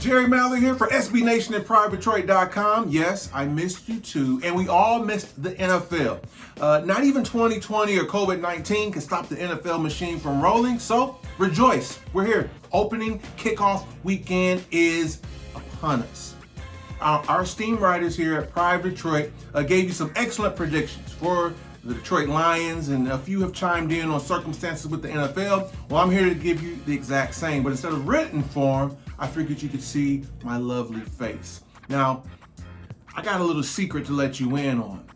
Jerry Mallory here for SB Nation and PrivateDetroit.com. Yes, I missed you too, and we all missed the NFL. Not even 2020 or COVID-19 can stop the NFL machine from rolling, so rejoice. We're here. Opening kickoff weekend is upon us. Our esteemed writers here at Private Detroit gave you some excellent predictions for the Detroit Lions, and a few have chimed in on circumstances with the NFL. Well, I'm here to give you the exact same, but instead of written form, I figured you could see my lovely face. Now, I got a little secret to let you in on.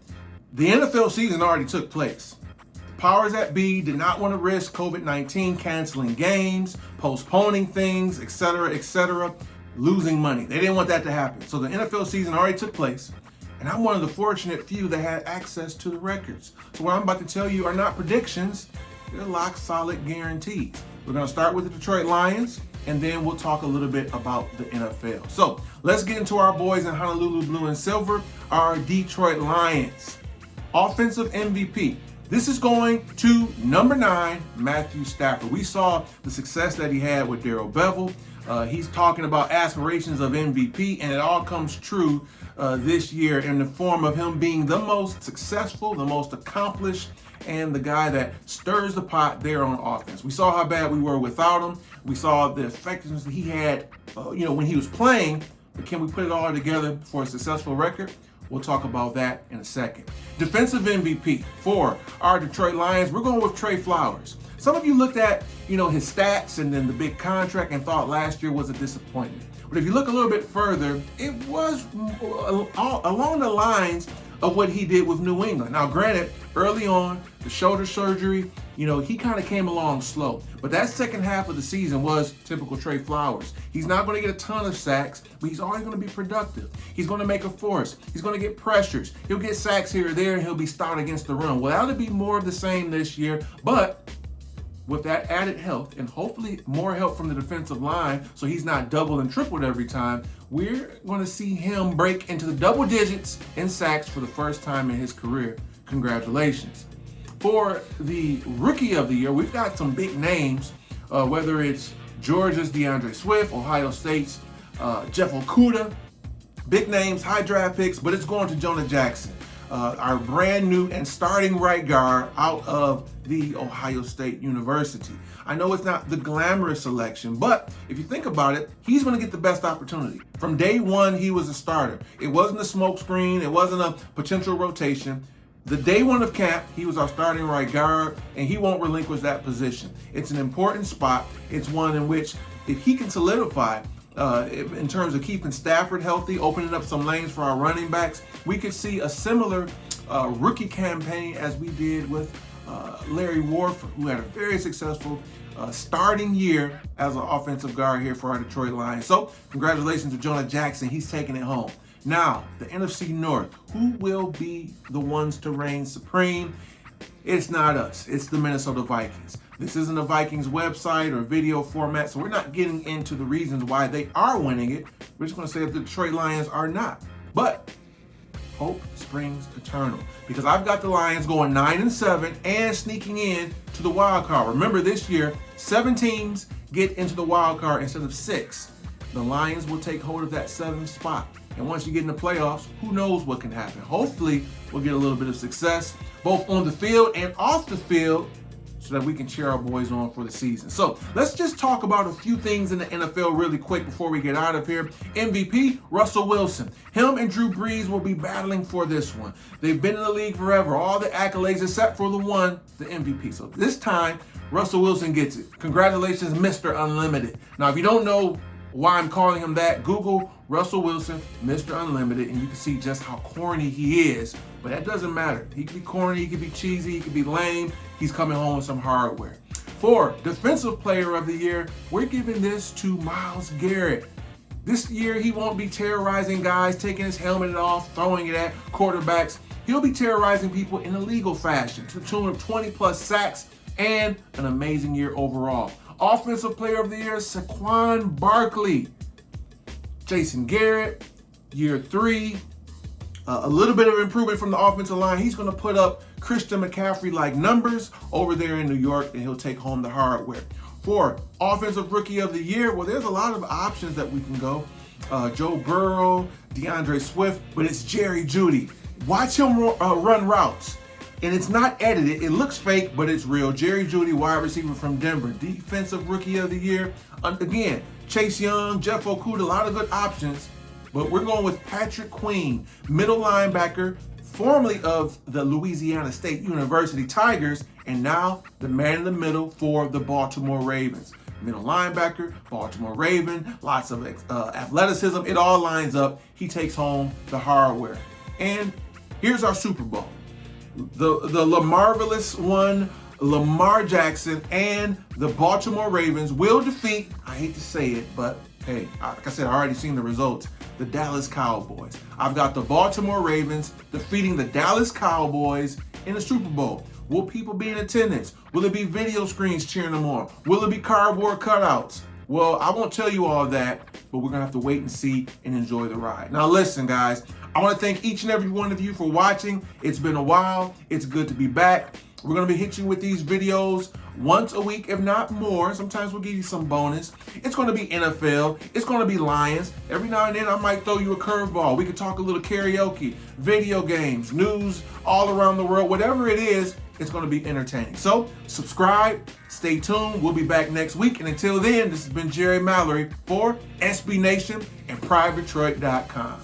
The NFL season already took place. The powers that be did not want to risk COVID-19 canceling games, postponing things, etc., losing money. They didn't want that to happen. So the NFL season already took place, and I'm one of the fortunate few that had access to the records. So what I'm about to tell you are not predictions, they're lock solid guarantees. We're going to start with the Detroit Lions, and then we'll talk a little bit about the NFL. So let's get into our boys in Honolulu Blue and Silver, our Detroit Lions. Offensive MVP. This is going to number 9, Matthew Stafford. We saw the success that he had with Darrell Bevell. He's talking about aspirations of MVP, and it all comes true this year in the form of him being the most successful, the most accomplished, and the guy that stirs the pot there on offense. We saw how bad we were without him. We saw the effectiveness that he had, when he was playing. But can we put it all together for a successful record? We'll talk about that in a second. Defensive MVP for our Detroit Lions, we're going with Trey Flowers. Some of you looked at, his stats and then the big contract and thought last year was a disappointment. But if you look a little bit further, it was along the lines of what he did with New England. Now, granted, early on, the shoulder surgery, he kind of came along slow. But that second half of the season was typical Trey Flowers. He's not going to get a ton of sacks, but he's always going to be productive. He's going to make a force. He's going to get pressures. He'll get sacks here or there, and he'll be stout against the run. Well, that'll be more of the same this year, but with that added health and hopefully more help from the defensive line so he's not doubled and tripled every time, we're going to see him break into the double digits in sacks for the first time in his career. Congratulations. For the Rookie of the Year, we've got some big names, whether it's Georgia's DeAndre Swift, Ohio State's Jeff Okudah. Big names, high draft picks, but it's going to Jonah Jackson, our brand new and starting right guard out of the Ohio State University. I know it's not the glamorous selection, but if you think about it, he's going to get the best opportunity. From day one, he was a starter. It wasn't a smoke screen. It wasn't a potential rotation. The day one of camp, he was our starting right guard, and he won't relinquish that position. It's an important spot. It's one in which, if he can solidify in terms of keeping Stafford healthy, opening up some lanes for our running backs, we could see a similar rookie campaign as we did with Larry Warford, who had a very successful starting year as an offensive guard here for our Detroit Lions. So congratulations to Jonah Jackson. He's taking it home. Now, the NFC North. Who will be the ones to reign supreme? It's not us. It's the Minnesota Vikings. This isn't a Vikings website or video format, so we're not getting into the reasons why they are winning it. We're just going to say that the Detroit Lions are not. But hope springs eternal, because I've got the Lions going 9-7 and sneaking in to the wild card. Remember, this year, 7 teams get into the wild card instead of 6. The Lions will take hold of that 7th spot. And once you get in the playoffs, who knows what can happen. Hopefully, we'll get a little bit of success, both on the field and off the field, so that we can cheer our boys on for the season. So let's just talk about a few things in the NFL really quick before we get out of here. MVP, Russell Wilson. Him and Drew Brees will be battling for this one. They've been in the league forever, all the accolades except for the one, the MVP. So this time, Russell Wilson gets it. Congratulations, Mr. Unlimited. Now, if you don't know why I'm calling him that, Google Russell Wilson, Mr. Unlimited, and you can see just how corny he is. But that doesn't matter. He could be corny, he could be cheesy, he could be lame. He's coming home with some hardware. For Defensive Player of the Year, we're giving this to Myles Garrett. This year, he won't be terrorizing guys, taking his helmet off, throwing it at quarterbacks. He'll be terrorizing people in a legal fashion to the tune of 20+ sacks and an amazing year overall. Offensive Player of the Year, Saquon Barkley. Jason Garrett, year 3. A little bit of improvement from the offensive line. He's going to put up Christian McCaffrey-like numbers over there in New York, and he'll take home the hardware. For Offensive Rookie of the Year, well, there's a lot of options that we can go. Joe Burrow, DeAndre Swift, but it's Jerry Jeudy. Watch him run routes. And it's not edited. It looks fake, but it's real. Jerry Jeudy, wide receiver from Denver. Defensive Rookie of the Year. Again, Chase Young, Jeff Okuda, a lot of good options. But we're going with Patrick Queen, middle linebacker, formerly of the Louisiana State University Tigers, and now the man in the middle for the Baltimore Ravens. Middle linebacker, Baltimore Raven, lots of athleticism. It all lines up. He takes home the hardware. And here's our Super Bowl. The LaMarvelous one, Lamar Jackson, and the Baltimore Ravens will defeat, I hate to say it, but hey, like I said, I already seen the results, the Dallas Cowboys. I've got the Baltimore Ravens defeating the Dallas Cowboys in the Super Bowl. Will people be in attendance? Will it be video screens cheering them on? Will it be cardboard cutouts? Well, I won't tell you all that, but we're going to have to wait and see and enjoy the ride. Now, listen, guys, I want to thank each and every one of you for watching. It's been a while. It's good to be back. We're going to be hitting you with these videos once a week, if not more. Sometimes we'll give you some bonus. It's going to be NFL. It's going to be Lions. Every now and then I might throw you a curveball. We could talk a little karaoke, video games, news all around the world. Whatever it is, it's going to be entertaining. So subscribe, stay tuned. We'll be back next week. And until then, this has been Jerry Mallory for SB Nation and PrivateDetroit.com.